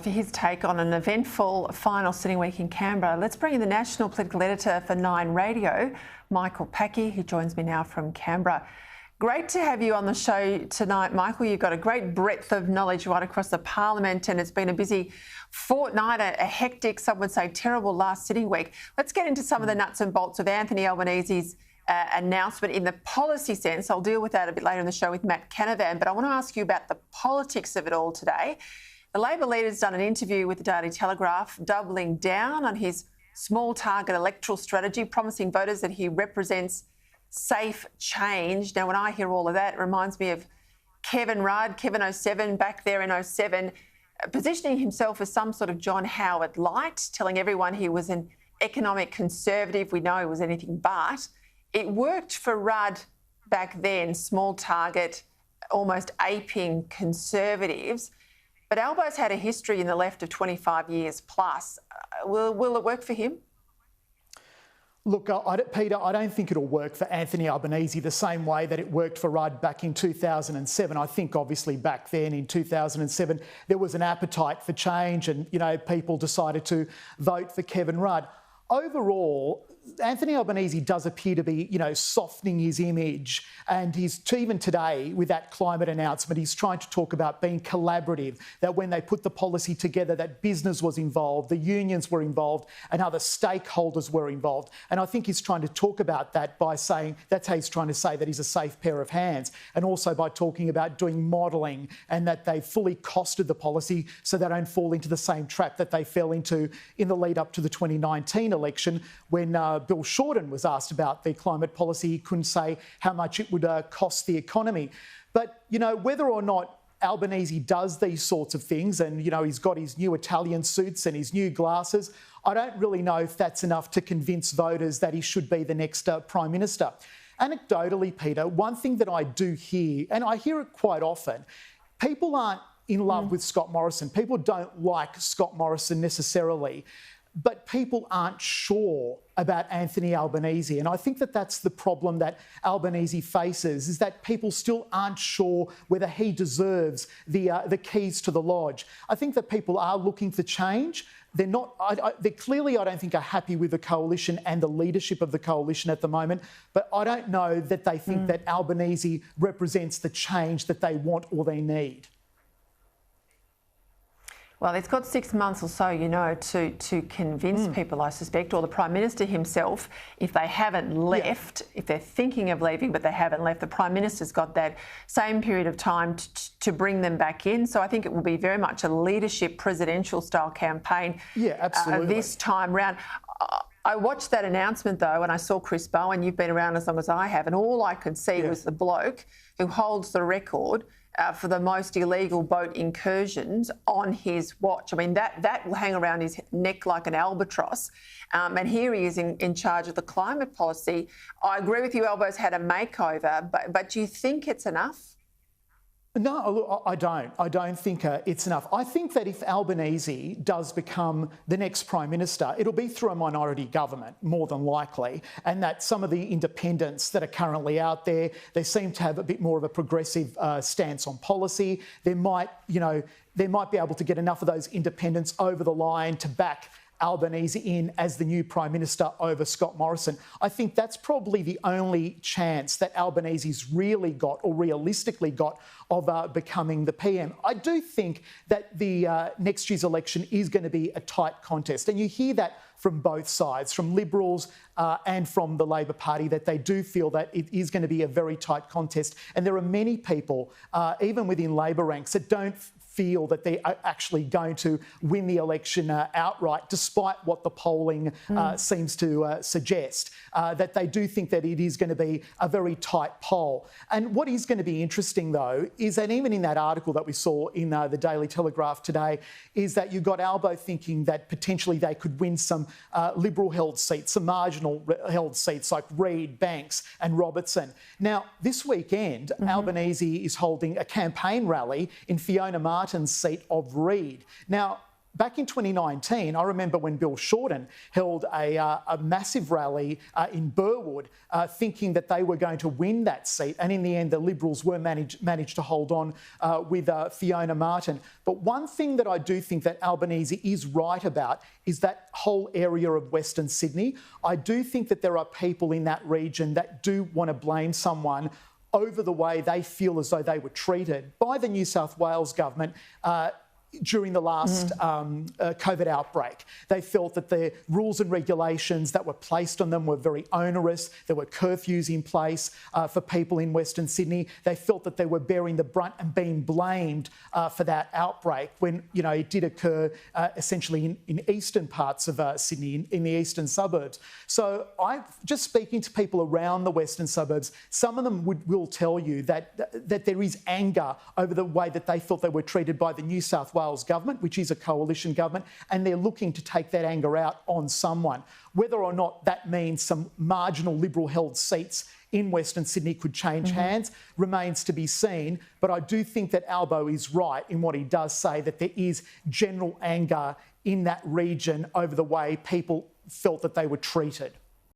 For his take on an eventful final sitting week in Canberra. Let's bring in the national political editor for Nine Radio, Michael Pachi, who joins me now from Canberra. Great to have you on the show tonight, Michael. You've got a great breadth of knowledge right across the parliament, and it's been a busy fortnight, a hectic, some would say terrible last sitting week. Let's get into some of the nuts and bolts of Anthony Albanese's announcement in the policy sense. I'll deal with that a bit later in the show with Matt Canavan, but I want to ask you about the politics of it all today. The Labor leader's done an interview with the Daily Telegraph, doubling down on his small target electoral strategy, promising voters that he represents safe change. Now, when I hear all of that, it reminds me of Kevin Rudd, Kevin 07, back there in 07, positioning himself as some sort of John Howard light, telling everyone he was an economic conservative. We know he was anything but. It worked for Rudd back then, small target, almost aping conservatives. But Albo's had a history in the left of 25 years plus. Will it work for him? Look, Peter, I don't think it'll work for Anthony Albanese the same way that it worked for Rudd back in 2007. I think obviously back then in 2007 there was an appetite for change and, people decided to vote for Kevin Rudd. Overall, Anthony Albanese does appear to be, softening his image, and even today with that climate announcement, he's trying to talk about being collaborative, that when they put the policy together, that business was involved, the unions were involved, and other stakeholders were involved. And I think he's trying to talk about that by saying, that's how he's trying to say that he's a safe pair of hands, and also by talking about doing modelling and that they fully costed the policy so they don't fall into the same trap that they fell into in the lead up to the 2019 election when Bill Shorten was asked about the climate policy. He couldn't say how much it would cost the economy. But, whether or not Albanese does these sorts of things and, he's got his new Italian suits and his new glasses, I don't really know if that's enough to convince voters that he should be the next Prime Minister. Anecdotally, Peter, one thing that I do hear, and I hear it quite often, people aren't in love with Scott Morrison. People don't like Scott Morrison necessarily, but people aren't sure about Anthony Albanese. And I think that that's the problem that Albanese faces, is that people still aren't sure whether he deserves the keys to the lodge. I think that people are looking for change. They clearly, I don't think, are happy with the coalition and the leadership of the coalition at the moment, but I don't know that they think that Albanese represents the change that they want or they need. Well, it's got 6 months or so, to convince people, I suspect, or the Prime Minister himself, if they haven't left, if they're thinking of leaving but they haven't left, the Prime Minister's got that same period of time to bring them back in. So I think it will be very much a leadership presidential style campaign this time round. I watched that announcement, though, and I saw Chris Bowen. You've been around as long as I have, and all I could see was the bloke who holds the record for the most illegal boat incursions on his watch. I mean, that will hang around his neck like an albatross. And here he is in charge of the climate policy. I agree with you, Albo's had a makeover, but do you think it's enough? No, look, I don't. I don't think it's enough. I think that if Albanese does become the next Prime Minister, it'll be through a minority government, more than likely, and that some of the independents that are currently out there, they seem to have a bit more of a progressive stance on policy. They might be able to get enough of those independents over the line to back Albanese in as the new Prime Minister over Scott Morrison. I think that's probably the only chance that Albanese's really got, or realistically got, of becoming the PM. I do think that the next year's election is going to be a tight contest, and you hear that from both sides, from Liberals and from the Labor Party, that they do feel that it is going to be a very tight contest. And there are many people, even within Labor ranks, that don't feel that they are actually going to win the election outright, despite what the polling seems to suggest, that they do think that it is going to be a very tight poll. And what is going to be interesting, though, is that even in that article that we saw in the Daily Telegraph today, is that you've got Albo thinking that potentially they could win some Liberal-held seats, some marginal-held seats like Reid, Banks and Robertson. Now, this weekend, Albanese is holding a campaign rally in Fiona Martin's seat of Reid. Now, back in 2019, I remember when Bill Shorten held a massive rally in Burwood, thinking that they were going to win that seat, and in the end, the Liberals were managed to hold on with Fiona Martin. But one thing that I do think that Albanese is right about is that whole area of Western Sydney. I do think that there are people in that region that do want to blame someone over the way they feel as though they were treated by the New South Wales government during the last COVID outbreak. They felt that the rules and regulations that were placed on them were very onerous. There were curfews in place for people in Western Sydney. They felt that they were bearing the brunt and being blamed for that outbreak when, you know, it did occur essentially in eastern parts of Sydney, in the eastern suburbs. So I'm just speaking to people around the western suburbs. Some of them will tell you that there is anger over the way that they felt they were treated by the New South Wales government, which is a coalition government, and they're looking to take that anger out on someone. Whether or not that means some marginal Liberal-held seats in Western Sydney could change hands remains to be seen, but I do think that Albo is right in what he does say, that there is general anger in that region over the way people felt that they were treated.